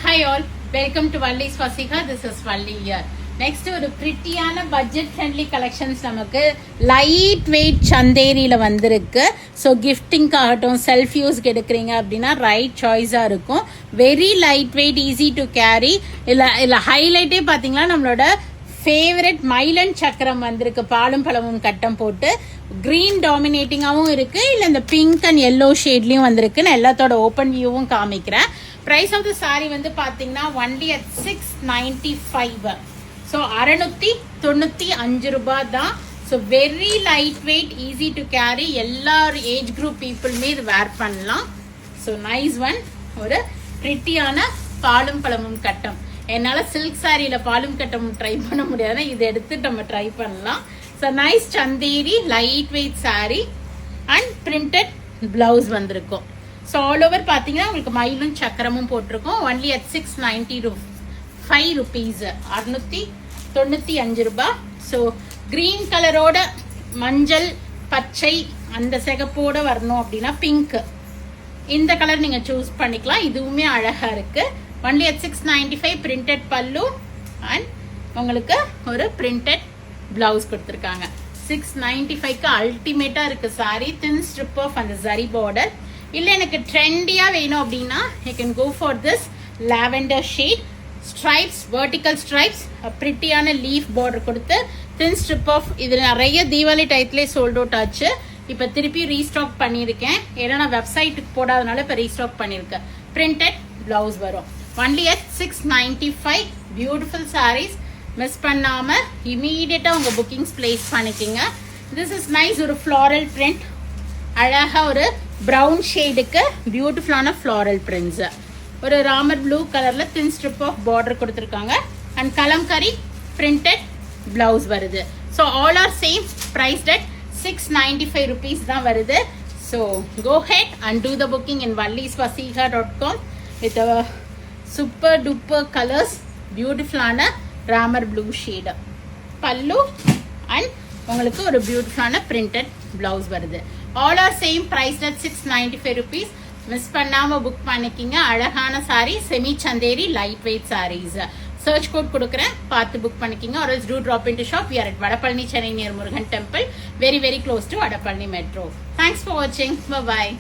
Hi all, welcome to Valli's Fasika. This is Valli here. Next ஒரு பிரிட்டியான budget friendly collections நமக்கு light weight சந்தேரியில் வந்திருக்கு. So கிஃப்டிங்காகட்டும் self யூஸ்க்கு எடுக்கிறீங்க அப்படின்னா ரைட் சாய்ஸாக இருக்கும். Very light weight, easy to carry. இல்லை ஹைலைட்டே பார்த்தீங்கன்னா நம்மளோட ஃபேவரட் மயிலன் சக்கரம் வந்திருக்கு. பாலும் பழமும் கட்டம் போட்டு கிரீன் டாமினேட்டிங்காகவும் இருக்கு. இல்லை இந்த பிங்க் அண்ட் எல்லோ ஷேட்லையும் வந்திருக்கு. நான் எல்லாத்தோட ஓப்பன் வியூவும் காமிக்கிறேன். பிரைஸ் ஆஃப் த சாரி வந்து பார்த்தீங்கன்னா ஒன்லி அட் 695. ஸோ 695 ரூபாய் தான். So very light weight, easy to carry. எல்லா ஏஜ் குரூப் பீப்புளுமே இது வேர் பண்ணலாம். So nice one. ஒரு பிரிட்டியான பாலும் பழமும் கட்டம். என்னால் சில்க் சாரியில் பாலும் கட்டம் ட்ரை பண்ண முடியாதுன்னா இதை எடுத்து நம்ம ட்ரை பண்ணலாம். So nice Chanderi light wait sorry and printed blouse வந்திருக்கும். ஸோ ஆல் ஓவர் பார்த்தீங்கன்னா உங்களுக்கு மயிலும் சக்கரமும் போட்டிருக்கோம். ஒன்லி அட் 695 rupees, 695 ரூபாய். ஸோ கிரீன் கலரோட மஞ்சள் பச்சை அந்த சிகப்போட வரணும் அப்படின்னா பிங்க், இந்த கலர் நீங்க சூஸ் பண்ணிக்கலாம். இதுவுமே அழகா இருக்கு. ஒன்லி அட் 695 பிரிண்டட் பல்லு அண்ட் உங்களுக்கு ஒரு பிரிண்டட் பிளவுஸ் கொடுத்துருக்காங்க. 695க்கு அல்டிமேட்டா இருக்கு சாரி. தின் ஸ்ட்ரிப் ஆஃப் அந்த ஜரி பார்டர். இல்லை எனக்கு ட்ரெண்டியா வேணும் அப்படின்னா you can go for this lavender shade. Stripes, vertical stripes, பிரிட்டியான லீஃப் பார்டர் கொடுத்து தின் ஸ்ட்ரிப் ஆஃப். இது நிறைய தீபாவளி டயத்துலேயே சோல்ட் அவுட் ஆச்சு. இப்போ திருப்பி ரீஸ்டாக் பண்ணியிருக்கேன். ஏன்னா நான் வெப்சைட்டுக்கு போடாதனால இப்போ ரீஸ்டாக் பண்ணியிருக்கேன். பிரிண்டட் பிளவுஸ் வரும். Only at 695. Beautiful sarees. Miss பண்ணாமல் இமீடியட்டாக உங்கள் புக்கிங்ஸ் பிளேஸ் பண்ணிக்கிங்க. This is nice. ஒரு ஃப்ளாரல் பிரிண்ட், அழகாக ஒரு ப்ரௌன் ஷேடுக்கு பியூட்டிஃபுல்லான ஃப்ளாரல் பிரிண்ட்ஸ். ஒரு ராமர் ப்ளூ கலரில் தின் ஸ்ட்ரிப் ஆஃப் பார்டர் கொடுத்துருக்காங்க அண்ட் கலம்கரி பிரிண்டட் பிளவுஸ் வருது. So all are same priced at 695 rupees தான் வருது. So go head and do the booking in vallisvasika.com with super duper colours. பியூட்டிஃபுல்லான Ramar blue shade pallu and உங்களுக்கு ஒரு பியூட்டிஃபுல்லான printed blouse வருது. All are same price at 695 rupees. Miss பண்ணாமல் book பண்ணிக்கிங்க. அழகான saree, semi Chanderi light weight sarees. Search code கொடுக்குறேன், பார்த்து புக் பண்ணிக்கிங்க. or else do drop into shop. We are at Vadapalani, Chennai near Murugan Temple. Very close to Vadapalani Metro. Thanks for watching. Bye-bye.